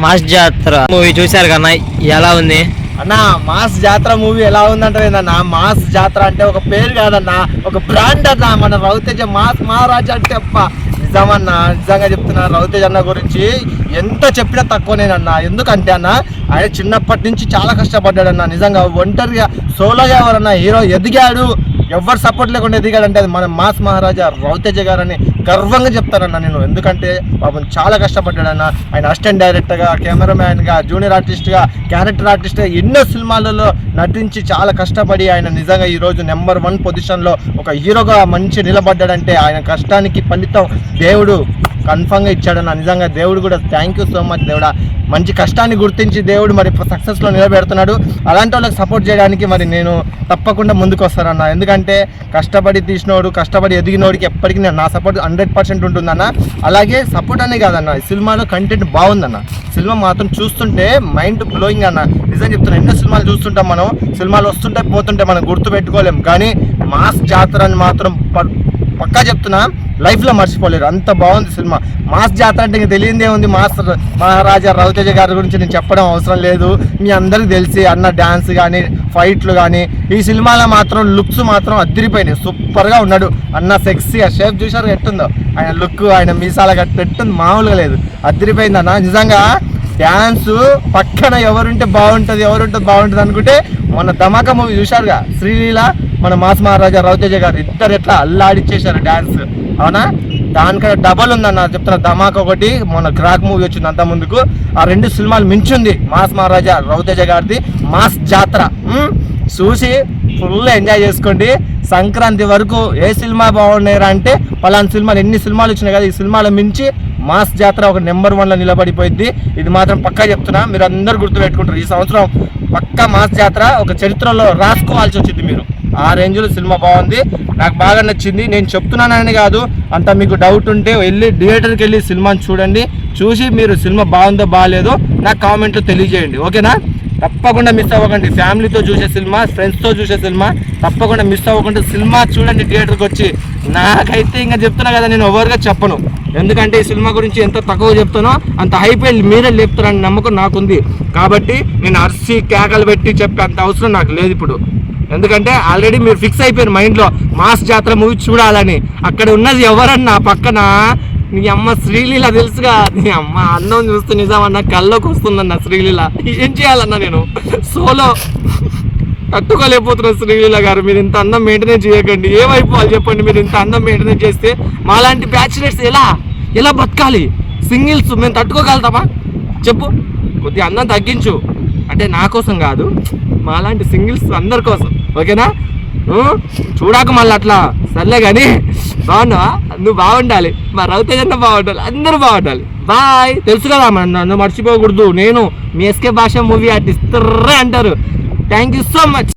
Mass జాతర movie చూశారు కన్నా, ఎలా ఉంది అన్న? మాస్ జాతర మూవీ ఎలా ఉందంటే ఏందన్నా, మాస్ జాతర అంటే ఒక పేరు కాదన్నా, ఒక బ్రాండ్ అన్న. మన రవితేజ మాస్ మహారాజా అంటే నిజమన్నా, నిజంగా చెప్తున్నా. రవితేజ అన్న గురించి ఎంత చెప్పినా తక్కువనేనన్నా. ఎందుకంటే అన్న, ఆయన చిన్నప్పటి నుంచి చాలా కష్టపడ్డాడన్న. నిజంగా ఒంటరిగా సోలోగా ఎవరన్నా హీరో ఎదిగాడు, ఎవరు సపోర్ట్ లేకుండా ఎదిగాడంటే అది మన మాస్ మహారాజా రవితేజ గారని గర్వంగా చెప్తానన్నా నేను. ఎందుకంటే పాపం చాలా కష్టపడ్డాడన్న. ఆయన అసిస్టెంట్ డైరెక్టర్గా, కెమెరామ్యాన్గా, జూనియర్ ఆర్టిస్ట్గా, క్యారెక్టర్ ఆర్టిస్ట్గా ఎన్నో సినిమాలలో నటించి చాలా కష్టపడి ఆయన నిజంగా ఈరోజు నెంబర్ 1 పొజిషన్లో ఒక హీరోగా మంచి నిలబడ్డాడంటే ఆయన కష్టానికి ఫలితం దేవుడు కన్ఫామ్గా ఇచ్చాడన్న. నిజంగా దేవుడు కూడా థ్యాంక్ యూ సో మచ్ దేవుడా. మంచి కష్టాన్ని గుర్తించి దేవుడు మరి సక్సెస్లో నిలబెడుతున్నాడు. అలాంటి వాళ్ళకి సపోర్ట్ చేయడానికి మరి నేను తప్పకుండా ముందుకు వస్తానన్న. ఎందుకంటే కష్టపడి తీసినోడు, కష్టపడి ఎదిగినోడికి ఎప్పటికీ నా సపోర్ట్ 100% ఉంటుందన్న. అలాగే సపోర్ట్ అనే కాదన్న, సినిమాలో కంటెంట్ బాగుందన్న. సినిమా మాత్రం చూస్తుంటే మైండ్ బ్లోయింగ్ అన్న. నిజం చెప్తున్నా, ఎన్నో సినిమాలు చూస్తుంటాం మనం, సినిమాలు వస్తుంటే పోతుంటే మనం గుర్తు పెట్టుకోలేం. కానీ మాస్ జాతర అని మాత్రం పక్కా చెప్తున్నా, లైఫ్లో మర్చిపోలేరు, అంత బాగుంది సినిమా. మాస్ జాతర అంటే ఇంక తెలియదే ఉంది. మాస్ మహారాజా రవితేజ గారి గురించి నేను చెప్పడం అవసరం లేదు, మీ అందరికి తెలిసి. అన్న డ్యాన్స్ కానీ, ఫైట్లు కానీ, ఈ సినిమాలో మాత్రం లుక్స్ మాత్రం అదిరిపోయినాయి, సూపర్గా ఉన్నాడు అన్న. సెక్సీ ఆ షేప్ చూసారు ఎట్టుందో, ఆయన లుక్, ఆయన మీసాల గట్టి ఎట్టుంది, మామూలుగా లేదు, అదిరిపోయింది అన్న. నిజంగా డ్యాన్స్ పక్కన ఎవరుంటే బాగుంటుంది అనుకుంటే మన ధమాకా మూవీ చూశారుగా, శ్రీలీల, మన మాస్ మహారాజా రవితేజ గారు ఇద్దరు ఎట్లా అల్లాడిచ్చేశారు డ్యాన్స్, అవునా? దానికన్నా డబల్ ఉందన్న చెప్తున్నా. ధమాకా ఒకటి, మన క్రాక్ మూవీ వచ్చింది అంత ముందుకు, ఆ 2 సినిమాలు మించింది మాస్ మహారాజా రవితేజ గారిది మాస్ జాతర. చూసి ఫుల్ ఎంజాయ్ చేసుకోండి. సంక్రాంతి వరకు ఏ సినిమా బాగున్నాయరా అంటే పలానా సినిమాలు, ఎన్ని సినిమాలు వచ్చినాయి కదా, ఈ సినిమాలు మించి మాస్ జాతర ఒక నెంబర్ 1లో నిలబడిపోయింది. ఇది మాత్రం పక్కా చెప్తున్నా, మీరు అందరూ గుర్తుపెట్టుకుంటారు. ఈ సంవత్సరం పక్కా మాస్ జాతర ఒక చరిత్రలో రాసుకోవాల్సి వచ్చింది మీరు. ఆ రేంజ్లో సినిమా బాగుంది, నాకు బాగా నచ్చింది. నేను చెప్తున్నానని కాదు, అంత మీకు డౌట్ ఉంటే వెళ్ళి థియేటర్కి వెళ్ళి సినిమాని చూడండి. చూసి మీరు సినిమా బాగుందో బాగాలేదో నాకు కామెంట్లో తెలియజేయండి, ఓకేనా? తప్పకుండా మిస్ అవ్వకండి. ఫ్యామిలీతో చూసే సినిమా, ఫ్రెండ్స్తో చూసే సినిమా, తప్పకుండా మిస్ అవ్వకుండా సినిమా చూడండి థియేటర్కి వచ్చి. నాకైతే ఇంకా చెప్తున్నా కదా, నేను ఓవర్గా చెప్పను. ఎందుకంటే ఈ సినిమా గురించి ఎంత తక్కువ చెప్తానో అంత హైప్ మీరే లేపుతారని నమ్మకం నాకుంది. కాబట్టి నేను అరిసి కేకలు పెట్టి చెప్పే అంత అవసరం నాకు లేదు ఇప్పుడు. ఎందుకంటే ఆల్రెడీ మీరు ఫిక్స్ అయిపోయారు మైండ్లో మాస్ జాతర మూవీ చూడాలని. అక్కడ ఉన్నది ఎవరన్నా పక్కన, నీ అమ్మ శ్రీలీల తెలుసుగా. నీ అమ్మ అన్నం చూస్తే నిజమన్నా కల్లోకి వస్తుందన్న శ్రీలీల. ఏం చేయాలన్నా నేను సోలో తట్టుకోలేకపోతున్నా. శ్రీలీల గారు, మీరు ఇంత అందం మెయింటెనెన్స్ చేయకండి. ఏమైపోవాలి చెప్పండి, మీరు ఇంత అందం మెయింటెనెన్స్ చేస్తే మాలాంటి బ్యాచులర్స్ ఎలా బతకాలి? సింగిల్స్ మేము తట్టుకోగలుగుతామా చెప్పు? కొద్దిగా అందం తగ్గించు. అంటే నా కోసం కాదు, మాలాంటి సింగిల్స్ అందరి కోసం, ఓకేనా? చూడాక మళ్ళీ అట్లా సర్లే కానీ బాగున్నావా? నువ్వు బాగుండాలి, మా రవితేజ అన్న బాగుండాలి, అందరూ బాగుండాలి. బాయ్. తెలుసు కదా నన్ను మర్చిపోకూడదు. నేను మీ ఎస్కే భాష మూవీ ఆర్టిస్ట్ అంటారు. Thank you so much.